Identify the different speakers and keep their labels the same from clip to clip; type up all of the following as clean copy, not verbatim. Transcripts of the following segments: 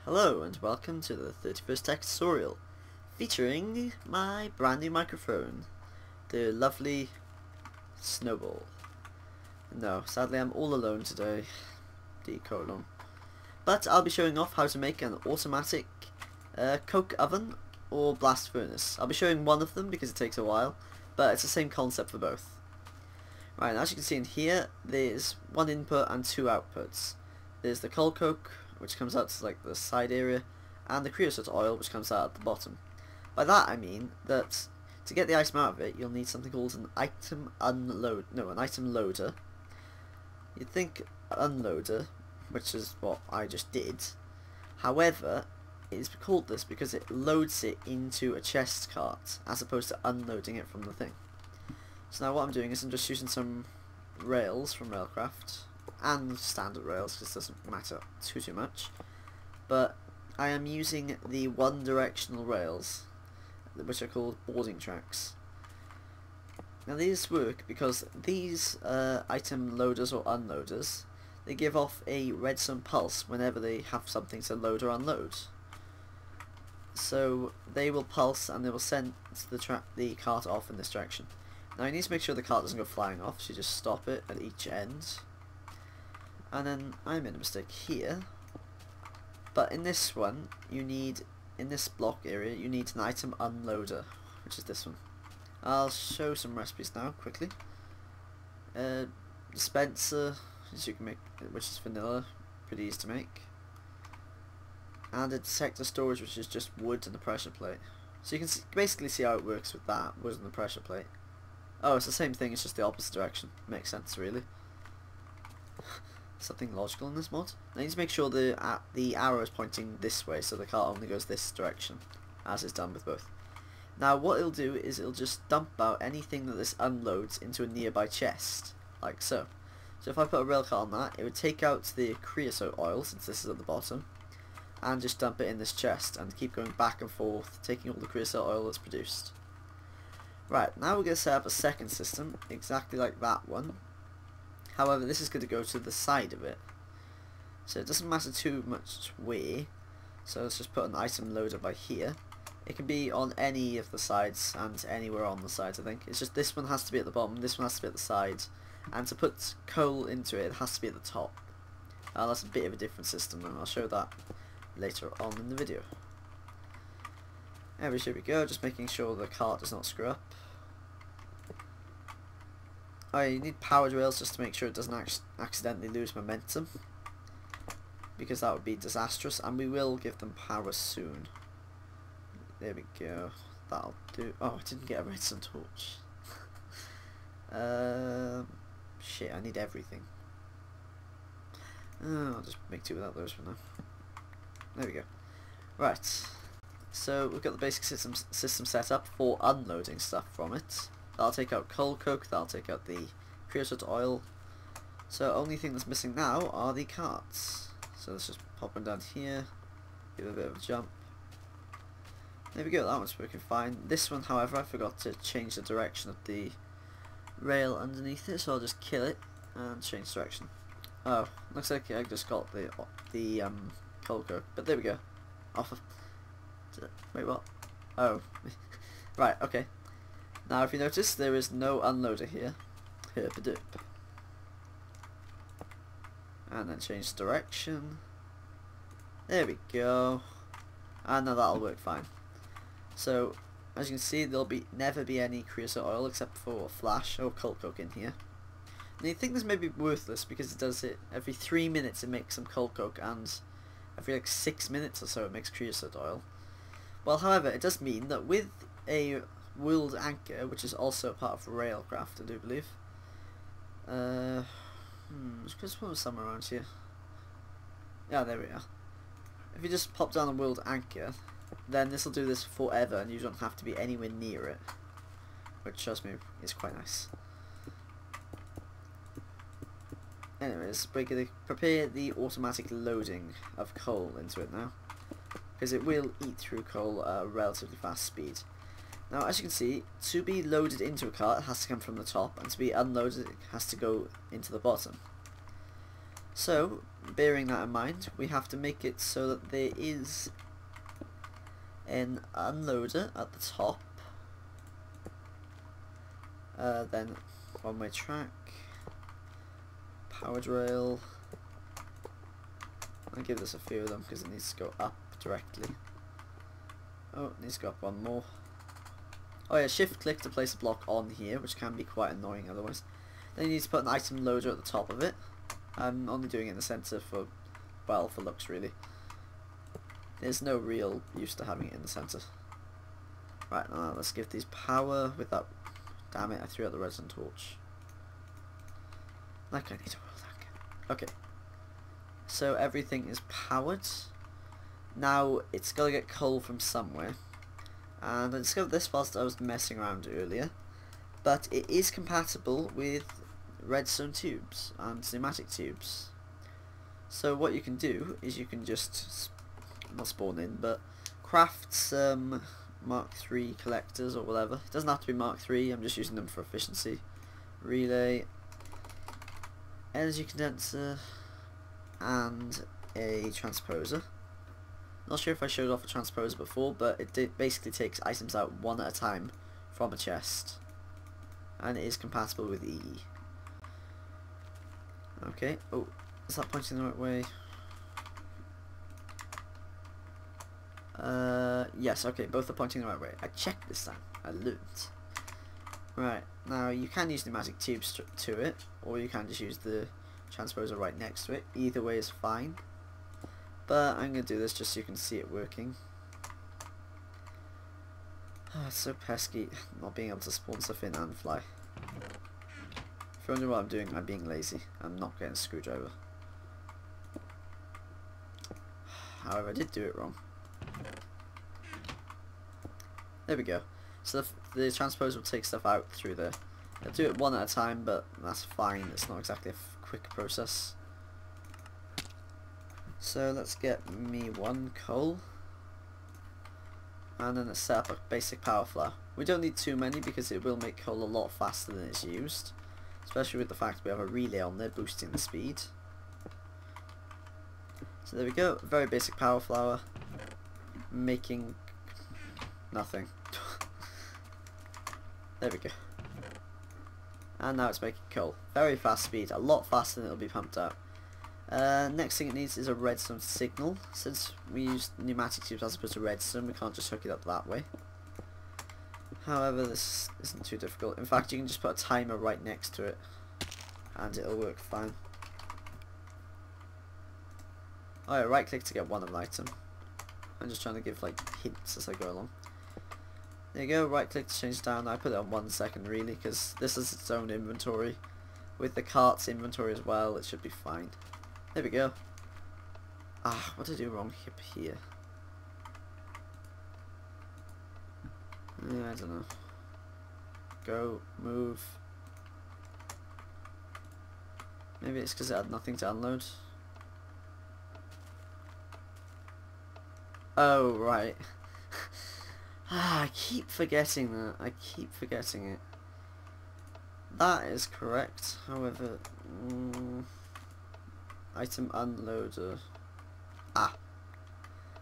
Speaker 1: Hello and welcome to the 31st Tech tutorial, featuring my brand new microphone, the lovely Snowball. No, sadly I'm all alone today, D:. But I'll be showing off how to make an automatic coke oven or blast furnace. I'll be showing one of them because it takes a while, but it's the same concept for both. Right, as you can see in here, there's one input and two outputs. There's the coal coke, which comes out to like the side area, and the creosote oil, which comes out at the bottom. By that I mean that to get the item out of it, you'll need something called an item loader. You'd think unloader, which is what I just did. However, it's called this because it loads it into a chest cart, as opposed to unloading it from the thing. So now what I'm doing is I'm just using some rails from Railcraft, and standard rails, because it doesn't matter too much, but I am using the one directional rails, which are called boarding tracks. Now these work because these item loaders or unloaders, they give off a redstone pulse whenever they have something to load or unload. So they will pulse and they will send the cart off in this direction. Now you need to make sure the cart doesn't go flying off, so you just stop it at each end. And then I made a mistake here, but in this one you need, in this block area, you need an item unloader, which is this one. I'll show some recipes now quickly. Dispenser, as you can make, which is vanilla, pretty easy to make. And a detector storage, which is just wood and a pressure plate. So you can basically see how it works with that, wood and the pressure plate. Oh, it's the same thing, it's just the opposite direction. Makes sense, really. Something logical in this mod. I need to make sure the arrow is pointing this way, so the cart only goes this direction, as is done with both. Now what it'll do is it'll just dump out anything that this unloads into a nearby chest, like so. So if I put a rail cart on that, it would take out the creosote oil, since this is at the bottom, and just dump it in this chest, and keep going back and forth, taking all the creosote oil that's produced. Right, now we're going to set up a second system, exactly like that one. However, this is going to go to the side of it, so it doesn't matter too much where. So let's just put an item loader by here. It can be on any of the sides and anywhere on the sides, I think. It's just this one has to be at the bottom, this one has to be at the side, and to put coal into it, it has to be at the top. That's a bit of a different system, and I'll show that later on in the video. There we go, just making sure the cart does not screw up. Oh, you need powered rails just to make sure it doesn't accidentally lose momentum, because that would be disastrous, and we will give them power soon. There we go, that'll do. Oh, I didn't get a redstone torch. Shit, I need everything. Oh, I'll just make two without those for now. There we go. Right, so we've got the basic system set up for unloading stuff from it. That'll take out coal coke, that'll take out the creosote oil. So only thing that's missing now are the carts. So let's just pop one down here, give it a bit of a jump. There we go, that one's working fine. This one, however, I forgot to change the direction of the rail underneath it, so I'll just kill it and change direction. Oh, looks like I just got the coal coke, but there we go. Off of. Wait, what? Oh, right, okay. Now if you notice, there is no unloader here. Herpadoop. And then change direction. There we go. And now that'll work fine. So, as you can see, there'll never be any creosote oil except for flash or coal coke in here. And you think this may be worthless because it does it every 3 minutes, it makes some coal coke, and every like 6 minutes or so it makes creosote oil. Well, however, it does mean that with a world anchor, which is also part of Railcraft, I do believe. Just put somewhere around here. Yeah, there we are. If you just pop down a world anchor, then this will do this forever, and you don't have to be anywhere near it, which, trust me, is quite nice. Anyways, we're going to prepare the automatic loading of coal into it now, because it will eat through coal at a relatively fast speed. Now, as you can see, to be loaded into a cart, it has to come from the top, and to be unloaded, it has to go into the bottom. So, bearing that in mind, we have to make it so that there is an unloader at the top, then one-way track, powered rail. I'll give this a few of them because it needs to go up directly. Oh, it needs to go up one more. Oh yeah, shift click to place a block on here, which can be quite annoying otherwise. Then you need to put an item loader at the top of it. I'm only doing it in the centre for, well, for looks really. There's no real use to having it in the centre. Right, now let's give these power with that. Damn it, I threw out the redstone torch. Like I need to roll that. Okay. So everything is powered. Now it's got to get coal from somewhere. And I discovered this whilst I was messing around earlier. But it is compatible with redstone tubes and pneumatic tubes. So what you can do is you can just, not spawn in, but craft some Mark III collectors or whatever. It doesn't have to be Mark III, I'm just using them for efficiency. Relay, energy condenser, and a transposer. Not sure if I showed off a transposer before, but it basically takes items out one at a time from a chest. And it is compatible with E. Okay, oh, is that pointing the right way? Yes, okay, both are pointing the right way. I checked this time, I learned. Right, now you can use pneumatic tubes to it, or you can just use the transposer right next to it. Either way is fine. But I'm going to do this just so you can see it working. Oh, it's so pesky not being able to spawn stuff in and fly. If you're wondering what I'm doing, I'm being lazy. I'm not getting a screwdriver. However, I did do it wrong. There we go. So the transposer will take stuff out through there. I'll do it one at a time, but that's fine. It's not exactly a quick process. So let's get me one coal. And then let's set up a basic power flower. We don't need too many because it will make coal a lot faster than it's used. Especially with the fact we have a relay on there boosting the speed. So there we go, very basic power flower. Making nothing. There we go. And now it's making coal. Very fast speed, a lot faster than it'll be pumped out. Next thing it needs is a redstone signal. Since we use pneumatic tubes as opposed to redstone, we can't just hook it up that way. However, this isn't too difficult. In fact, you can just put a timer right next to it and it'll work fine. Oh yeah, right click to get one of an item. I'm just trying to give like hints as I go along. There you go, right click to change down. I put it on 1 second really because this is its own inventory. With the cart's inventory as well, it should be fine. There we go. Ah, what did I do wrong here? Yeah, I don't know. Go, move. Maybe it's because it had nothing to unload. Oh, right. I keep forgetting that. I keep forgetting it. That is correct. However, item unloader. Ah.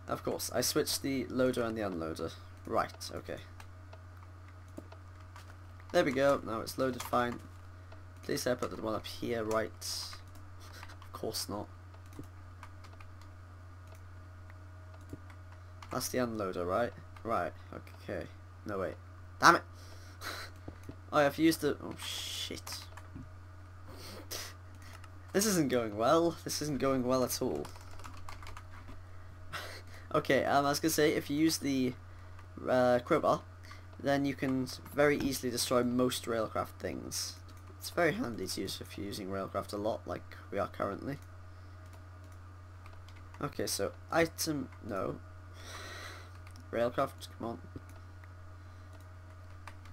Speaker 1: Of course, I switched the loader and the unloader. Right, okay. There we go, now it's loaded fine. Please say I put the one up here, right? Of course not. That's the unloader, right? Right, okay. No, wait. Damn it! Oh, I've used the... Oh, shit. This isn't going well. This isn't going well at all. Okay, I was going to say, if you use the crowbar, then you can very easily destroy most Railcraft things. It's very handy to use if you're using Railcraft a lot, like we are currently. Okay, so item... No. Railcraft, come on.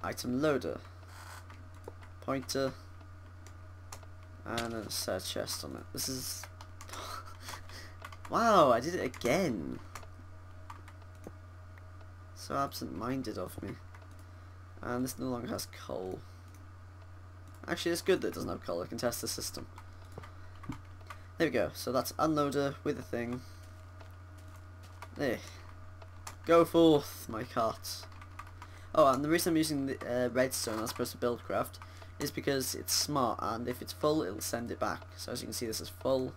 Speaker 1: Item loader. Pointer. And a set chest on it. This is... Wow, I did it again. So absent-minded of me. And this no longer has coal. Actually, it's good that it doesn't have coal. I can test the system. There we go. So that's unloader with a thing. There. Go forth, my cart. Oh, and the reason I'm using the redstone as opposed to buildcraft is because it's smart, and if it's full, it'll send it back. So as you can see, this is full.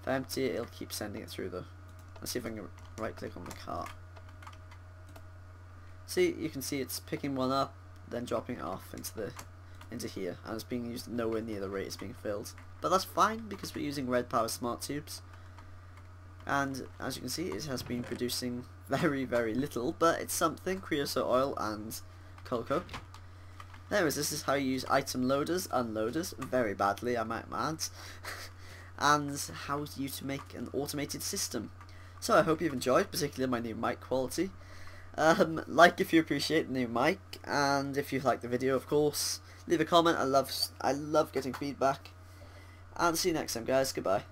Speaker 1: If I empty it, it'll keep sending it through though. Let's see if I can right-click on the cart. See, you can see it's picking one up, then dropping it off into here, and it's being used nowhere near the rate it's being filled. But that's fine because we're using red power smart tubes. And as you can see, it has been producing very, very little, but it's something. Creosote oil and coal coke. Anyways, this is how you use item loaders, unloaders, very badly I might add, and how you to make an automated system. So I hope you've enjoyed, particularly my new mic quality. Like if you appreciate the new mic, and if you like the video, of course, leave a comment. I love getting feedback, and see you next time, guys. Goodbye.